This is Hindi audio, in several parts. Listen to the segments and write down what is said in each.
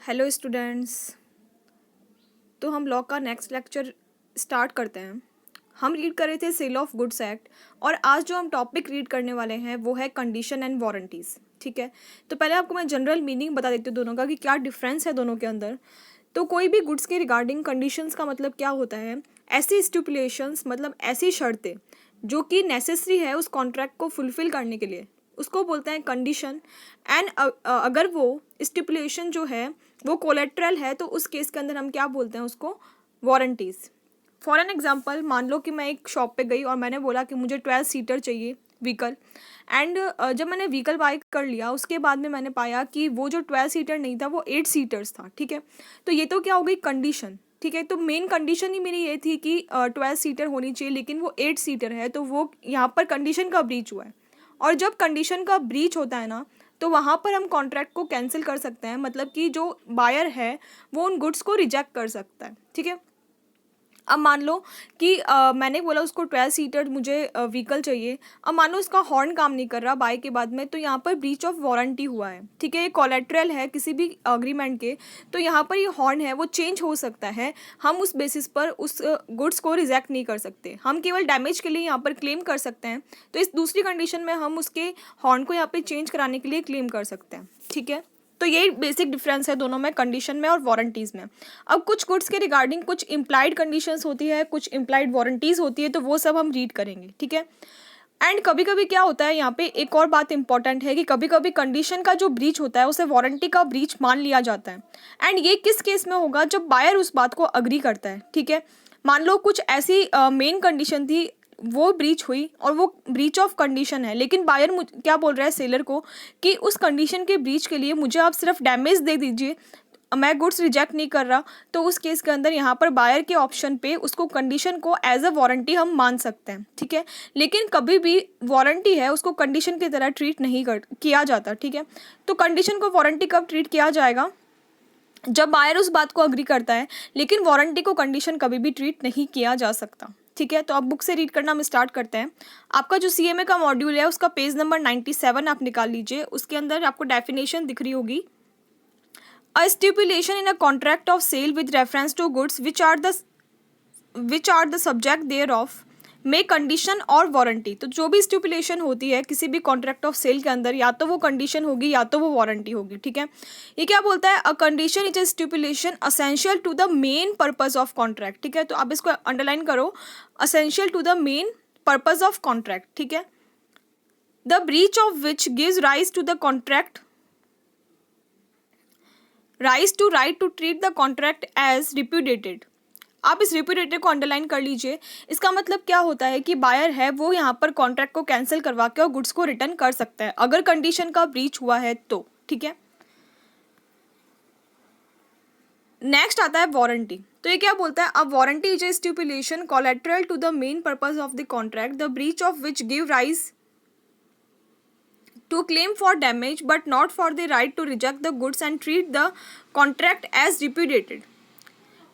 Hello students. तो हम लॉ का नेक्स्ट लेक्चर स्टार्ट करते हैं। हम रीड कर रहे थे सेल ऑफ गुड्स एक्ट और आज जो हम टॉपिक रीड करने वाले हैं वो है कंडीशन एंड वारंटीज़। ठीक है, तो पहले आपको मैं जनरल मीनिंग बता देती हूँ दोनों का कि क्या डिफरेंस है दोनों के अंदर। तो कोई भी गुड्स के रिगार्डिंग कंडीशंस का मतलब क्या होता है, ऐसी स्टिपुलेशंस मतलब ऐसी शर्तें जो कि नेसेसरी है उस कॉन्ट्रैक्ट को फुलफिल करने के लिए, उसको बोलते हैं कंडीशन। एंड अगर वो स्टिपुलेशन जो है वो कोलेट्रल है तो उस केस के अंदर हम क्या बोलते हैं, उसको वारंटीज़। फॉर एन एग्जाम्पल, मान लो कि मैं एक शॉप पे गई और मैंने बोला कि मुझे 12 सीटर चाहिए व्हीकल। एंड जब मैंने व्हीकल बाय कर लिया उसके बाद में मैंने पाया कि वो जो 12 सीटर नहीं था वो 8 सीटर्स था। ठीक है, तो ये तो क्या हो गई, कंडीशन। ठीक है, तो मेन कंडीशन ही मेरी ये थी कि 12 सीटर होनी चाहिए, लेकिन वो 8 सीटर है, तो वो यहाँ पर कंडीशन का ब्रीच हुआ है। और जब कंडीशन का ब्रीच होता है ना, तो वहाँ पर हम कॉन्ट्रैक्ट को कैंसिल कर सकते हैं, मतलब कि जो बायर है वो उन गुड्स को रिजेक्ट कर सकता है। ठीक है, अब मान लो कि मैंने बोला उसको 12 सीटर मुझे व्हीकल चाहिए। अब मान लो उसका हॉर्न काम नहीं कर रहा बाय के बाद में, तो यहाँ पर ब्रीच ऑफ वारंटी हुआ है। ठीक है, ये कोलेट्रल है किसी भी अग्रीमेंट के, तो यहाँ पर ये हॉर्न है वो चेंज हो सकता है। हम उस बेसिस पर उस गुड्स को रिजेक्ट नहीं कर सकते, हम केवल डैमेज के लिए यहाँ पर क्लेम कर सकते हैं। तो इस दूसरी कंडीशन में हम उसके हॉर्न को यहाँ पर चेंज कराने के लिए क्लेम कर सकते हैं। ठीक है, तो यही बेसिक डिफरेंस है दोनों में, कंडीशन में और वारंटीज़ में। अब कुछ गुड्स के रिगार्डिंग कुछ इम्प्लाइड कंडीशंस होती है, कुछ इम्प्लाइड वारंटीज़ होती है, तो वो सब हम रीड करेंगे। ठीक है, एंड कभी कभी क्या होता है, यहाँ पे एक और बात इंपॉर्टेंट है कि कभी कभी कंडीशन का जो ब्रीच होता है उसे वारंटी का ब्रीच मान लिया जाता है। एंड ये किस केस में होगा, जब बायर उस बात को अग्री करता है। ठीक है, मान लो कुछ ऐसी मेन कंडीशन थी, वो ब्रीच हुई और वो ब्रीच ऑफ कंडीशन है, लेकिन बायर क्या बोल रहा है सेलर को कि उस कंडीशन के ब्रीच के लिए मुझे आप सिर्फ डैमेज दे दीजिए, मैं गुड्स रिजेक्ट नहीं कर रहा। तो उस केस के अंदर यहाँ पर बायर के ऑप्शन पे उसको कंडीशन को एज अ वारंटी हम मान सकते हैं। ठीक है, लेकिन कभी भी वारंटी है उसको कंडीशन की तरह ट्रीट नहीं किया जाता। ठीक है, तो कंडीशन को वारंटी कब ट्रीट किया जाएगा, जब बायर उस बात को अग्री करता है, लेकिन वारंटी को कंडीशन कभी भी ट्रीट नहीं किया जा सकता। ठीक है, तो अब बुक से रीड करना हम स्टार्ट करते हैं। आपका जो सीएमए का मॉड्यूल है उसका पेज नंबर 97 आप निकाल लीजिए, उसके अंदर आपको डेफिनेशन दिख रही होगी। A stipulation in a contract of sale with reference to goods which are the subject thereof condition और वारंटी। तो जो भी स्टिपुलेशन होती है किसी भी कॉन्ट्रैक्ट ऑफ सेल के अंदर, या तो वो कंडीशन होगी या तो वो वारंटी होगी। ठीक है, ये क्या बोलता है, a condition is a stipulation essential to the main purpose of contract. ठीक है, तो आप इसको अंडरलाइन करो, essential to the main purpose of contract. ठीक है, the breach of which gives rise to the contract rise to right to treat the contract as repudiated. आप इस रिप्यूडिएटेड को अंडरलाइन कर लीजिए। इसका मतलब क्या होता है कि बायर है वो यहाँ पर कॉन्ट्रैक्ट को कैंसिल करवा के और गुड्स को रिटर्न कर सकता है अगर कंडीशन का ब्रीच हुआ है तो। ठीक है, नेक्स्ट आता है वारंटी। तो ये क्या बोलता है, अब warranty is a stipulation collateral to the main purpose of the contract the breach of which give rise to claim for damage but not for the right to reject the goods and treat the contract as repudiated।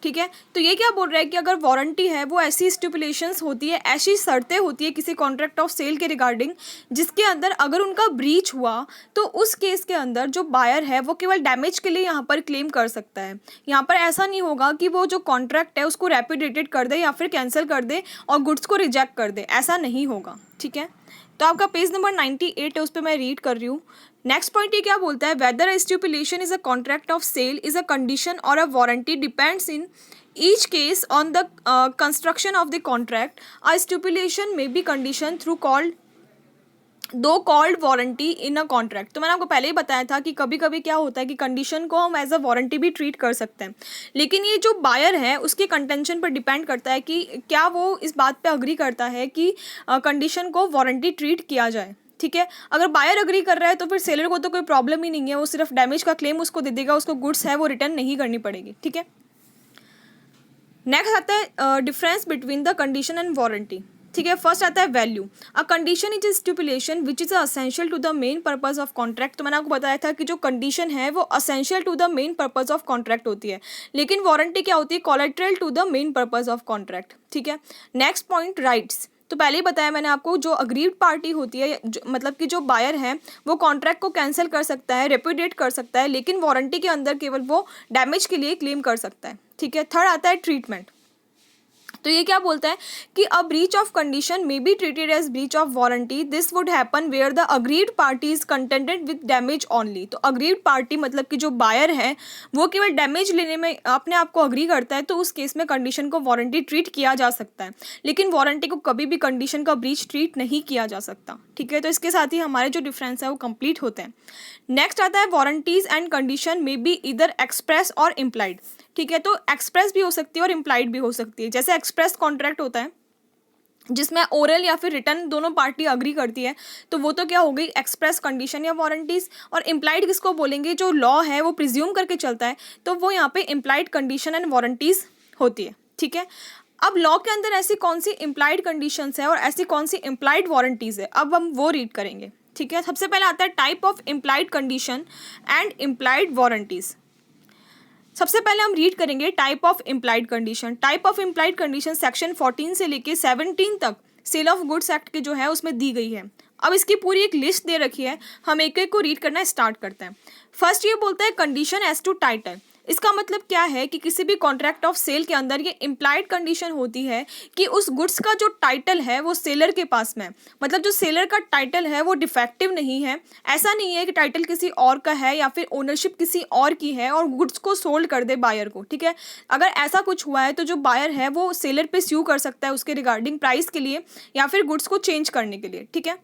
ठीक है, तो ये क्या बोल रहा है कि अगर वारंटी है वो ऐसी स्टिपुलेशंस होती है, ऐसी शर्तें होती है किसी कॉन्ट्रैक्ट ऑफ सेल के रिगार्डिंग जिसके अंदर अगर उनका ब्रीच हुआ तो उस केस के अंदर जो बायर है वो केवल डैमेज के लिए यहाँ पर क्लेम कर सकता है। यहाँ पर ऐसा नहीं होगा कि वो जो कॉन्ट्रैक्ट है उसको रेपुडिएटेड कर दे या फिर कैंसिल कर दे और गुड्स को रिजेक्ट कर दे, ऐसा नहीं होगा। ठीक है, तो आपका पेज नंबर 98 है, उस पर मैं रीड कर रही हूँ। नेक्स्ट पॉइंट ये क्या बोलता है, whether a stipulation is a contract of sale is a condition और a warranty depends in each case on the construction of the contract. A stipulation may be condition through called warranty in a contract. तो मैंने आपको पहले ही बताया था कि कभी कभी क्या होता है कि कंडीशन को हम एज अ वारंटी भी ट्रीट कर सकते हैं, लेकिन ये जो बायर है उसके कंटेंशन पर डिपेंड करता है कि क्या वो इस बात पे अग्री करता है कि कंडीशन को वारंटी ट्रीट किया जाए। ठीक है, अगर बायर अग्री कर रहा है तो फिर सेलर को तो कोई प्रॉब्लम ही नहीं है, वो सिर्फ डैमेज का क्लेम उसको दे देगा, उसको गुड्स है वो रिटर्न नहीं करनी पड़ेगी। ठीक है, नेक्स्ट आता है difference between the condition and warranty. ठीक है, फर्स्ट आता है value. A condition is a stipulation which is essential to the main purpose of contract. तो मैंने आपको बताया था कि जो कंडीशन है वो essential to the main purpose of contract होती है, लेकिन वारंटी क्या होती है, collateral to the main purpose of contract. ठीक है, नेक्स्ट पॉइंट राइट्स। तो पहले ही बताया मैंने आपको, जो अग्रीड पार्टी होती है, मतलब कि जो बायर है वो कॉन्ट्रैक्ट को कैंसिल कर सकता है, रेपुडिएट कर सकता है, लेकिन वारंटी के अंदर केवल वो डैमेज के लिए क्लेम कर सकता है। ठीक है। थर्ड आता है ट्रीटमेंट। तो ये क्या बोलता है कि a breach of condition may be treated as breach of warranty, this would happen where the agreed party is contented with damage only. तो अग्रीड पार्टी मतलब कि जो बायर है वो केवल डैमेज लेने में अपने आप को अग्री करता है, तो उस केस में कंडीशन को वारंटी ट्रीट किया जा सकता है, लेकिन वारंटी को कभी भी कंडीशन का ब्रीच ट्रीट नहीं किया जा सकता। ठीक है। तो इसके साथ ही हमारे जो डिफरेंस है वो कंप्लीट होते हैं। नेक्स्ट आता है warranties and condition may B इधर एक्सप्रेस और इम्प्लाइड। ठीक है। तो एक्सप्रेस भी हो सकती है और इम्प्लाइड भी हो सकती है। जैसे एक्सप्रेस कॉन्ट्रैक्ट होता है जिसमें ओरल या फिर रिटर्न दोनों पार्टी अग्री करती है, तो वो तो क्या हो गई एक्सप्रेस कंडीशन या वारंटीज। और इम्प्लाइड किसको बोलेंगे, जो लॉ है वो प्रिज्यूम करके चलता है, तो वो यहाँ पे इम्प्लाइड कंडीशन एंड वारंटीज होती है। ठीक है। अब लॉ के अंदर ऐसी कौन सी इम्प्लाइड कंडीशंस है और ऐसी कौन सी इम्प्लाइड वारंटीज है, अब हम वो रीड करेंगे। ठीक है। सबसे पहले आता है type of implied condition and implied warranties. सबसे पहले हम रीड करेंगे type of implied condition. Type of implied condition section 14 से लेके 17 तक सेल ऑफ गुड्स एक्ट के जो है उसमें दी गई है। अब इसकी पूरी एक लिस्ट दे रखी है, हम एक एक को रीड करना स्टार्ट करते हैं। फर्स्ट ये बोलता है कंडीशन एज टू टाइटल। इसका मतलब क्या है कि किसी भी कॉन्ट्रैक्ट ऑफ सेल के अंदर ये इम्प्लाइड कंडीशन होती है कि उस गुड्स का जो टाइटल है वो सेलर के पास में है। मतलब जो सेलर का टाइटल है वो डिफेक्टिव नहीं है। ऐसा नहीं है कि टाइटल किसी और का है या फिर ओनरशिप किसी और की है और गुड्स को सोल्ड कर दे बायर को। ठीक है। अगर ऐसा कुछ हुआ है तो जो बायर है वो सेलर पे स्यू कर सकता है उसके रिगार्डिंग प्राइस के लिए या फिर गुड्स को चेंज करने के लिए। ठीक है।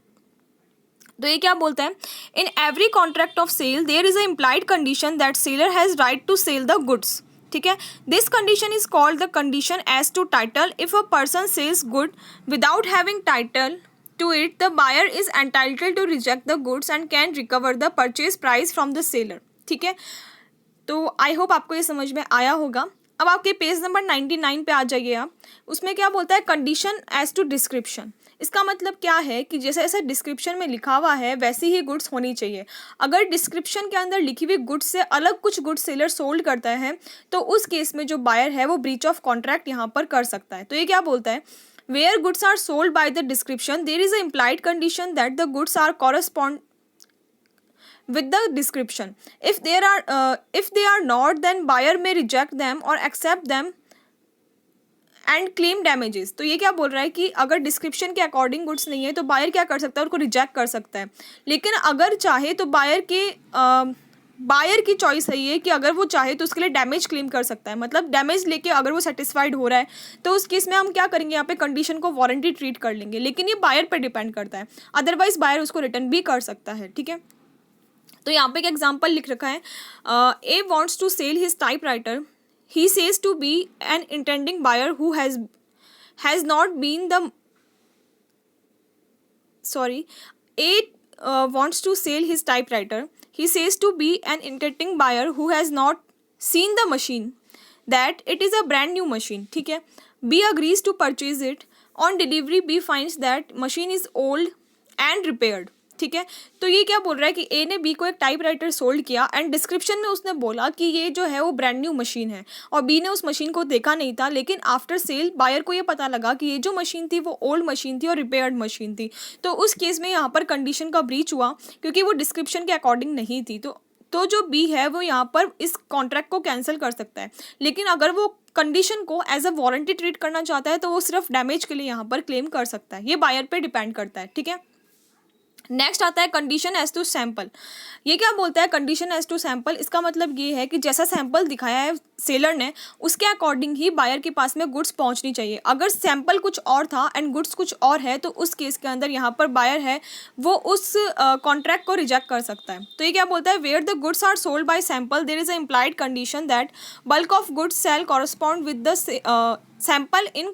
तो ये क्या बोलता है, in every contract of sale there is a implied condition that seller has right to sell the goods. ठीक है। This condition is called the condition as to title. If a person sells good without having title to it, the buyer is entitled to reject the goods and can recover the purchase price from the seller। ठीक है। तो आई होप आपको ये समझ में आया होगा। अब आपके पेज नंबर 99 पे आ जाइए आप। उसमें क्या बोलता है, कंडीशन एज टू डिस्क्रिप्शन। इसका मतलब क्या है कि जैसे ऐसा डिस्क्रिप्शन में लिखा हुआ है वैसी ही गुड्स होनी चाहिए। अगर डिस्क्रिप्शन के अंदर लिखी हुई गुड्स से अलग कुछ गुड्स सेलर सोल्ड करता है तो उस केस में जो बायर है वो ब्रीच ऑफ कॉन्ट्रैक्ट यहाँ पर कर सकता है। तो ये क्या बोलता है, where goods are sold by the description there is a implied condition that the goods are correspond with the description. If they are not, then buyer may reject them or accept them and claim damages. तो ये क्या बोल रहा है कि अगर डिस्क्रिप्शन के अकॉर्डिंग गुड्स नहीं है तो बायर क्या कर सकता है, उनको रिजेक्ट कर सकता है। लेकिन अगर चाहे तो बायर की चॉइस है ये कि अगर वो चाहे तो उसके लिए डैमेज क्लेम कर सकता है। मतलब डैमेज लेके अगर वो सेटिस्फाइड हो रहा है तो उस केस में हम क्या करेंगे, यहाँ पे कंडीशन को वारंटी ट्रीट कर लेंगे, लेकिन ये बायर पर डिपेंड करता है। अदरवाइज बायर उसको रिटर्न भी कर सकता है। ठीक है। तो यहाँ पे एक एग्जाम्पल लिख रखा है, A wants to sell his typewriter, he says to be an intending buyer who has not been the sorry A wants to sell his typewriter. He says to be an intending buyer who has not seen the machine that it is a brand new machine. ठीक है। B agrees to purchase it. On delivery B finds that machine is old and repaired. ठीक है। तो ये क्या बोल रहा है कि ए ने बी को एक टाइपराइटर सोल्ड किया एंड डिस्क्रिप्शन में उसने बोला कि ये जो है वो ब्रांड न्यू मशीन है और बी ने उस मशीन को देखा नहीं था, लेकिन आफ्टर सेल बायर को ये पता लगा कि ये जो मशीन थी वो ओल्ड मशीन थी और रिपेयर्ड मशीन थी। तो उस केस में यहाँ पर कंडीशन का ब्रीच हुआ क्योंकि वो डिस्क्रिप्शन के अकॉर्डिंग नहीं थी। तो जो बी है वो यहाँ पर इस कॉन्ट्रैक्ट को कैंसिल कर सकता है, लेकिन अगर वो कंडीशन को एज अ वारंटी ट्रीट करना चाहता है तो वो सिर्फ डैमेज के लिए यहाँ पर क्लेम कर सकता है। ये बायर पे डिपेंड करता है। ठीक है। नेक्स्ट आता है कंडीशन एज टू सैंपल। ये क्या बोलता है कंडीशन एज टू सैंपल, इसका मतलब ये है कि जैसा सैंपल दिखाया है सेलर ने उसके अकॉर्डिंग ही बायर के पास में गुड्स पहुंचनी चाहिए। अगर सैंपल कुछ और था एंड गुड्स कुछ और है तो उस केस के अंदर यहाँ पर बायर है वो उस कॉन्ट्रैक्ट को रिजेक्ट कर सकता है। तो ये क्या बोलता है, where the goods are sold by sample there is a implied condition that bulk of goods sell correspond with the sample in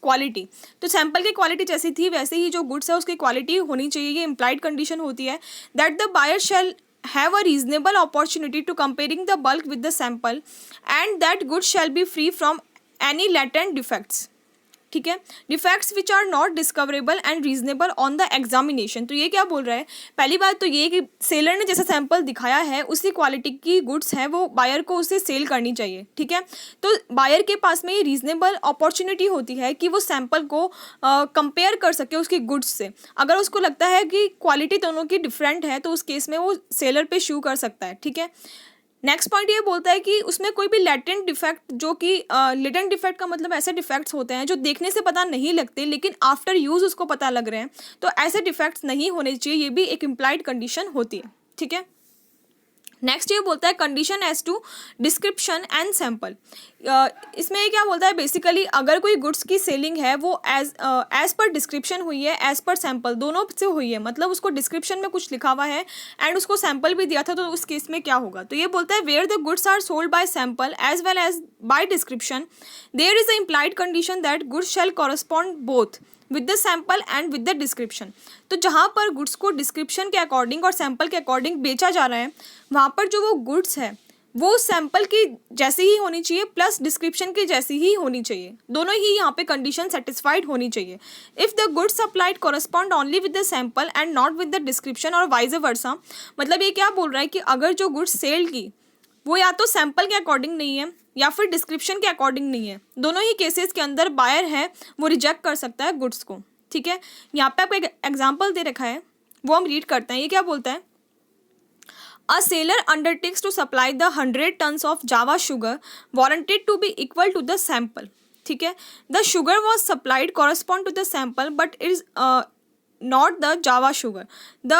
quality. तो सैंपल की क्वालिटी जैसी थी वैसे ही जो गुड्स है उसकी क्वालिटी होनी चाहिए, ये इम्प्लाइड कंडीशन होती है। That the buyer shall have a reasonable opportunity to comparing the bulk with the sample and that goods shall be free from any latent defects. ठीक है। Defects which are not discoverable and reasonable on the examination, तो ये क्या बोल रहा है, पहली बात तो ये कि सेलर ने जैसा सैंपल दिखाया है उसी क्वालिटी की गुड्स है वो बायर को उसे सेल करनी चाहिए, ठीक है। तो बायर के पास में ये रीजनेबल अपॉर्चुनिटी होती है कि वो सैंपल को कंपेयर कर सके उसकी गुड्स से। अगर उसको लगता है कि क्वालिटी दोनों की डिफरेंट है तो उस केस में वो सेलर पे शू कर सकता है, ठीक है। नेक्स्ट पॉइंट ये बोलता है कि उसमें कोई भी लेटेंट डिफेक्ट, जो कि लेटेंट डिफेक्ट का मतलब ऐसे डिफेक्ट्स होते हैं जो देखने से पता नहीं लगते लेकिन आफ्टर यूज़ उसको पता लग रहे हैं, तो ऐसे डिफेक्ट्स नहीं होने चाहिए, ये भी एक इम्प्लाइड कंडीशन होती है, ठीक है। नेक्स्ट ये बोलता है condition as to description and sample. इसमें ये क्या बोलता है, बेसिकली अगर कोई गुड्स की सेलिंग है वो एज पर डिस्क्रिप्शन हुई है, एज पर सैंपल, दोनों से हुई है, मतलब उसको डिस्क्रिप्शन में कुछ लिखा हुआ है एंड उसको सैंपल भी दिया था, तो उस केस में क्या होगा, तो ये बोलता है where the goods are sold by sample as well as by description there is a implied condition that goods shall correspond both with the sample and with the description. तो जहाँ पर गुड्स को डिस्क्रिप्शन के अकॉर्डिंग और सैंपल के अकॉर्डिंग बेचा जा रहा है, वहाँ पर जो वो गुड्स है वो सैंपल की जैसी ही होनी चाहिए प्लस डिस्क्रिप्शन की जैसी ही होनी चाहिए, दोनों ही यहाँ पे कंडीशन सेटिस्फाइड होनी चाहिए। If the goods supplied correspond only with the sample and not with the description और वाइज वर्सा, मतलब ये क्या बोल रहा है कि अगर जो गुड्स सेल की वो या तो सैंपल के अकॉर्डिंग नहीं है या फिर डिस्क्रिप्शन के अकॉर्डिंग नहीं है, दोनों ही केसेस के अंदर बायर है वो रिजेक्ट कर सकता है गुड्स को, ठीक है। यहाँ पे आपको एक एग्जाम्पल दे रखा है, वो हम रीड करते हैं। ये क्या बोलता है, a seller undertakes to supply the 100 tons of Java sugar warranted to be equal to the sample, ठीक है। The sugar was supplied correspond to the sample but is not the Java sugar, the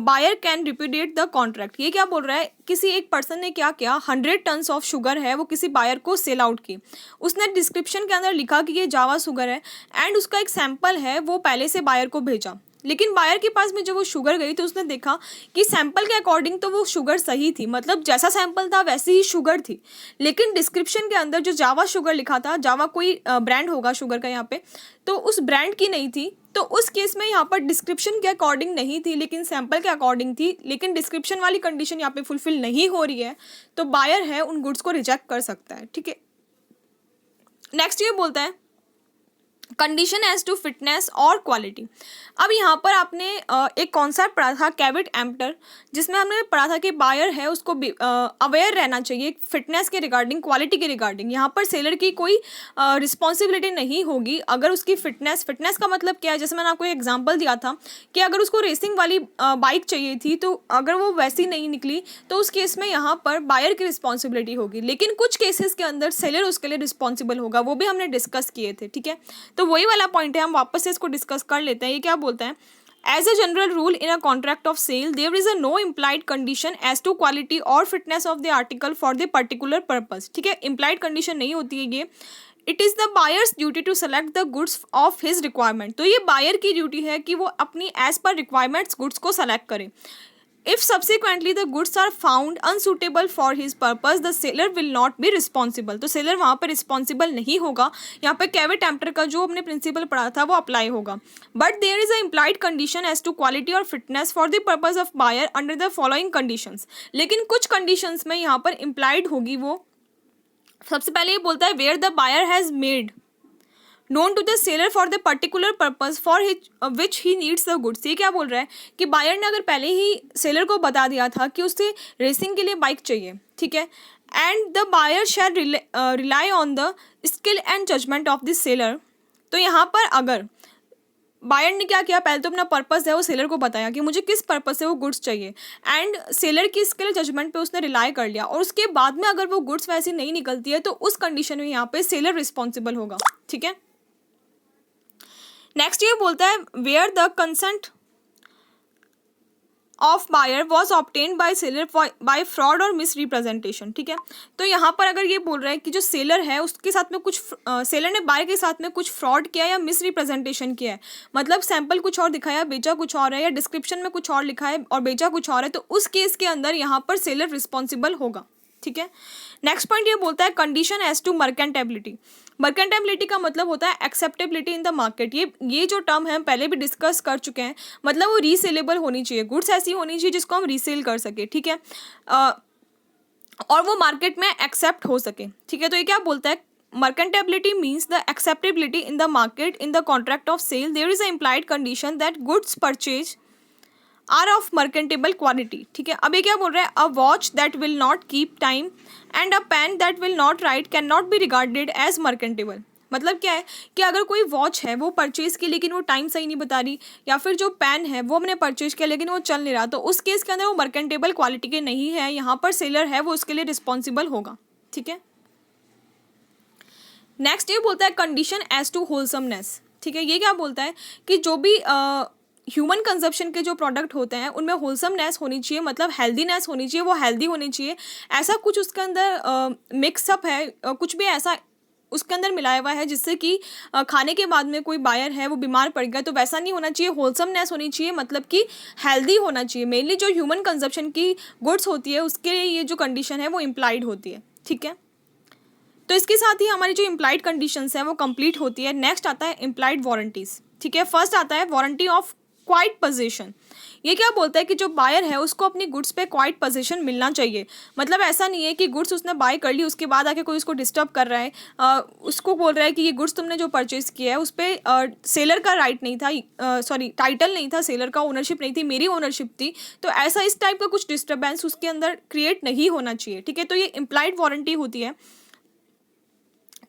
buyer can repudiate the contract. ये क्या बोल रहा है, किसी एक पर्सन ने क्या किया, 100 tons ऑफ शुगर है वो किसी बायर को सेल आउट की, उसने डिस्क्रिप्शन के अंदर लिखा कि ये जावा शुगर है एंड उसका एक सैंपल है वो पहले से बायर को भेजा, लेकिन बायर के पास में जब वो शुगर गई तो उसने देखा कि सैंपल के अकॉर्डिंग तो वो शुगर सही थी, मतलब जैसा सैंपल था वैसी ही शुगर थी, लेकिन डिस्क्रिप्शन के अंदर जो जावा शुगर लिखा था, जावा कोई ब्रांड होगा शुगर का यहाँ पे, तो उस ब्रांड की नहीं थी, तो उस केस में यहाँ पर डिस्क्रिप्शन के अकॉर्डिंग नहीं थी लेकिन सैंपल के अकॉर्डिंग थी, लेकिन डिस्क्रिप्शन वाली कंडीशन यहाँ पे फुलफिल नहीं हो रही है, तो बायर है उन गुड्स को रिजेक्ट कर सकता है, ठीक है। नेक्स्ट ये बोलता है कंडीशन एज टू फिटनेस और क्वालिटी। अब यहाँ पर आपने एक कॉन्सेप्ट पढ़ा था कैविट एम्प्टर, जिसमें हमने पढ़ा था कि बायर है उसको अवेयर रहना चाहिए फिटनेस के रिगार्डिंग, क्वालिटी के रिगार्डिंग। यहाँ पर सेलर की कोई रिस्पॉन्सिबिलिटी नहीं होगी अगर उसकी फिटनेस का मतलब क्या है, जैसे मैंने आपको एक एग्जांपल दिया था कि अगर उसको रेसिंग वाली बाइक चाहिए थी तो अगर वो वैसी नहीं निकली तो उस केस में यहाँ पर बायर की रिस्पॉन्सिबिलिटी होगी, लेकिन कुछ केसेस के अंदर सेलर उसके लिए रिस्पॉन्सिबल होगा, वो भी हमने डिस्कस किए थे, ठीक है। तो वही वाला पॉइंट है, हम वापस से इसको डिस्कस कर लेते हैं। ये क्या बोलता है, as a general rule in a contract of sale there is a no implied condition as to quality और fitness of the article for the particular purpose, ठीक है। इम्प्लाइड कंडीशन नहीं होती है ये, it is the buyer's duty to select the goods of his requirement. तो ये बायर की ड्यूटी है कि वो अपनी एज पर रिक्वायरमेंट्स गुड्स को सेलेक्ट करे। If subsequently the goods are found unsuitable for his purpose, the seller will not be responsible. तो सेलर वहाँ पर रिस्पॉन्सिबल नहीं होगा, यहाँ पर कैविट एम्प्टर का जो हमने प्रिंसिपल पढ़ा था वो अप्लाई होगा। But there is a implied condition as to quality और fitness for the purpose of buyer under the following conditions. लेकिन कुछ कंडीशंस में यहाँ पर इम्प्लाइड होगी वो, सबसे पहले ये बोलता है where the buyer has made known to the seller for the particular purpose for which he needs the goods. ये क्या बोल रहा है कि बायर ने अगर पहले ही सेलर को बता दिया था कि उसे रेसिंग के लिए बाइक चाहिए, ठीक है, and the buyer shall rely on the skill and judgement of the seller. तो यहाँ पर अगर बायर ने क्या किया, पहले तो अपना पर्पस है वो सेलर को बताया कि मुझे किस पर्पस से वो गुड्स चाहिए, एंड सेलर की स्किल जजमेंट पे उसने रिलाई कर लिया, और उसके बाद में अगर वो गुड्स वैसी नहीं निकलती है तो उस कंडीशन में यहाँ पे सेलर रिस्पॉन्सिबल होगा, ठीक है। नेक्स्ट ये बोलता है where the consent of buyer was obtain by seller by fraud और मिस रिप्रेजेंटेशन, ठीक है। तो यहाँ पर अगर ये बोल रहा है कि जो सेलर है उसके साथ में कुछ सेलर ने बायर के साथ में कुछ फ्रॉड किया या मिस रिप्रेजेंटेशन किया है, मतलब सैंपल कुछ और दिखाया बेचा कुछ और है, या डिस्क्रिप्शन में कुछ और लिखा है और बेचा कुछ और है, तो उस केस के अंदर यहाँ पर सेलर रिस्पॉन्सिबल होगा, ठीक है। नेक्स्ट पॉइंट ये बोलता है condition as to merchantability. Merchantability का मतलब होता है एक्सेप्टेबिलिटी इन द मार्केट। ये जो टर्म है हम पहले भी डिस्कस कर चुके हैं, मतलब वो रीसेलेबल होनी चाहिए, गुड्स ऐसी होनी चाहिए जिसको हम रीसेल कर सके, ठीक है, और वो मार्केट में एक्सेप्ट हो सके, ठीक है। तो ये क्या बोलता है mercantability means the acceptability in the market in the contract of sale. There is an implied condition that goods purchased are of merchantable quality. ठीक है, अब ये क्या बोल रहा है, a watch that will not keep time and a pen that will not write can not be regarded as merchantable. मतलब क्या है कि अगर कोई वॉच है वो परचेज की लेकिन वो टाइम सही नहीं बता रही, या फिर जो पेन है वो हमने परचेज किया लेकिन वो चल नहीं रहा, तो उस केस के अंदर वो मर्केंटेबल क्वालिटी के नहीं है. यहाँ पर सेलर है वो उसके लिए रिस्पॉन्सिबल होगा. ठीक है, नेक्स्ट ये बोलता है कंडीशन एज टू होलसमनेस. ठीक है, ये क्या बोलता है कि जो भी ह्यूमन कंजप्शन के जो प्रोडक्ट होते हैं उनमें होलसमनेस होनी चाहिए, मतलब हेल्दीनेस होनी चाहिए, वो हेल्दी होनी चाहिए. ऐसा कुछ उसके अंदर मिक्सअप है, कुछ भी ऐसा उसके अंदर मिलाया हुआ है जिससे कि खाने के बाद में कोई बायर है वो बीमार पड़ गया, तो वैसा नहीं होना चाहिए. होलसमनेस होनी चाहिए, मतलब कि हेल्दी होना चाहिए. मेनली जो ह्यूमन कंजप्शन की गुड्स होती है उसके लिए ये जो कंडीशन है वो इम्प्लाइड होती है. ठीक है, तो इसके साथ ही हमारी जो इम्प्लाइड कंडीशंस है वो कंप्लीट होती है. नेक्स्ट आता है इम्प्लाइड वारंटीज. ठीक है, फर्स्ट आता है वारंटी ऑफ क्वाइट पोजीशन. ये क्या बोलता है कि जो बायर है उसको अपनी गुड्स पे क्वाइट पोजीशन मिलना चाहिए. मतलब ऐसा नहीं है कि गुड्स उसने बाय कर ली उसके बाद आके कोई उसको डिस्टर्ब कर रहा है, उसको बोल रहा है कि ये गुड्स तुमने जो परचेज किया है उस पर सेलर का राइट नहीं था, सॉरी टाइटल नहीं था, सेलर का ओनरशिप नहीं थी, मेरी ओनरशिप थी. तो ऐसा इस टाइप का कुछ डिस्टर्बेंस उसके अंदर क्रिएट नहीं होना चाहिए. ठीक है, तो ये इम्प्लाइड वारंटी होती है.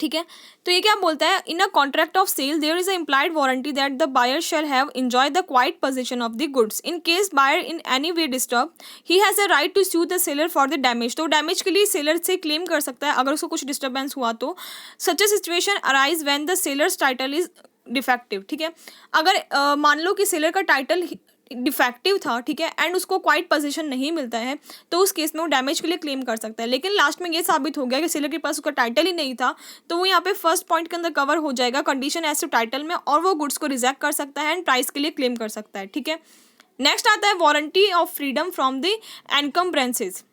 ठीक है, तो ये क्या बोलता है, in a contract of sale there is a implied warranty that the buyer shall have enjoy the quiet position of the goods. In case buyer in any way disturb he has a right to sue the seller for the damage. तो डैमेज के लिए सेलर से क्लेम कर सकता है अगर उसको कुछ डिस्टर्बेंस हुआ तो. Such a situation arise when the seller's title is defective. ठीक है, अगर मान लो कि सेलर का टाइटल डिफेक्टिव था, ठीक है, एंड उसको क्वाइट पोजीशन नहीं मिलता है, तो उस केस में वो डैमेज के लिए क्लेम कर सकता है. लेकिन लास्ट में ये साबित हो गया कि सेलर के पास उसका टाइटल ही नहीं था, तो वो यहाँ पे फर्स्ट पॉइंट के अंदर कवर हो जाएगा कंडीशन एज टू टाइटल में, और वो गुड्स को रिजेक्ट कर सकता है एंड प्राइस के लिए क्लेम कर सकता है. ठीक है, नेक्स्ट आता है warranty of freedom from the encumbrances.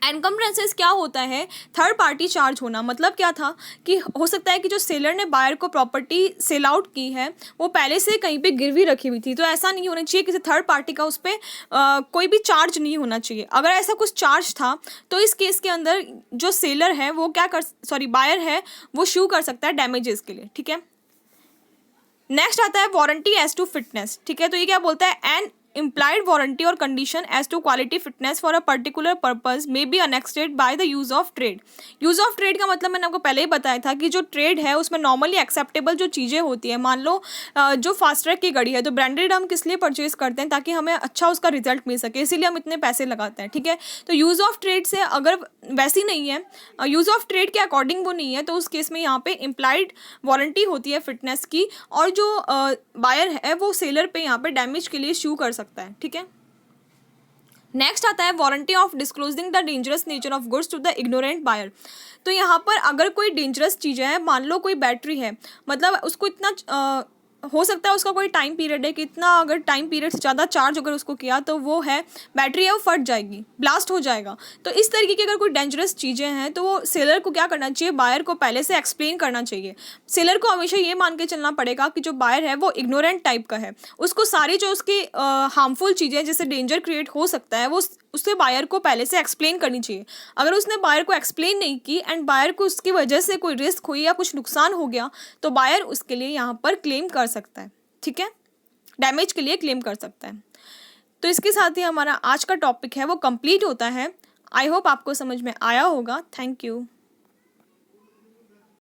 Encumbrances क्या होता है, थर्ड पार्टी चार्ज होना. मतलब क्या था कि हो सकता है कि जो सेलर ने बायर को प्रॉपर्टी सेल आउट की है वो पहले से कहीं पे गिरवी रखी हुई थी, तो ऐसा नहीं होना चाहिए, किसी थर्ड पार्टी का उस पर कोई भी चार्ज नहीं होना चाहिए. अगर ऐसा कुछ चार्ज था तो इस केस के अंदर जो सेलर है वो क्या कर, सॉरी बायर है वो शू कर सकता है डैमेजेस के लिए. ठीक है, नेक्स्ट आता है वारंटी एज टू फिटनेस. ठीक है, तो ये क्या बोलता है, N implied warranty or condition as to quality fitness for a particular purpose may be annexed by the use of trade. use of trade का मतलब मैंने आपको पहले ही बताया था कि जो ट्रेड है उसमें नॉर्मली एक्सेप्टेबल जो चीज़ें होती है, मान लो जो फास्ट ट्रैक की गाड़ी है तो ब्रांडेड हम किस लिए परचेज करते हैं, ताकि हमें अच्छा उसका रिजल्ट मिल सके, इसीलिए हम इतने पैसे लगाते हैं. ठीक है, तो यूज़ ऑफ ट्रेड से अगर वैसी नहीं है, यूज़ ऑफ ट्रेड के अकॉर्डिंग वो नहीं है, तो उस केस में यहाँ पे इम्प्लाइड वारंटी होती है फिटनेस की, और जो बायर है वो सेलर पे यहाँ पे डैमेज के लिए शू कर सकता है. ठीक है, नेक्स्ट आता है warranty of disclosing the dangerous nature of goods to the ignorant buyer. तो यहाँ पर अगर कोई डेंजरस चीज़ें हैं, मान लो कोई बैटरी है, मतलब उसको इतना हो सकता है उसका कोई टाइम पीरियड है कि इतना अगर टाइम पीरियड से ज़्यादा चार्ज अगर उसको किया तो वो है बैटरी है वो फट जाएगी, ब्लास्ट हो जाएगा. तो इस तरीके की अगर कोई डेंजरस चीज़ें हैं तो वो सेलर को क्या करना चाहिए, बायर को पहले से एक्सप्लेन करना चाहिए. सेलर को हमेशा ये मान के चलना पड़ेगा कि जो बायर है वो इग्नोरेंट टाइप का है, उसको सारी जो उसकी हार्मफुल चीज़ें जिससे डेंजर क्रिएट हो सकता है वो उससे बायर को पहले से एक्सप्लेन करनी चाहिए. अगर उसने बायर को एक्सप्लेन नहीं की एंड बायर को उसकी वजह से कोई रिस्क हुई या कुछ नुकसान हो गया तो बायर उसके लिए यहाँ पर क्लेम कर सकता है. ठीक है, डैमेज के लिए क्लेम कर सकता है. तो इसके साथ ही हमारा आज का टॉपिक है वो कंप्लीट होता है. आई होप आपको समझ में आया होगा. Thank you.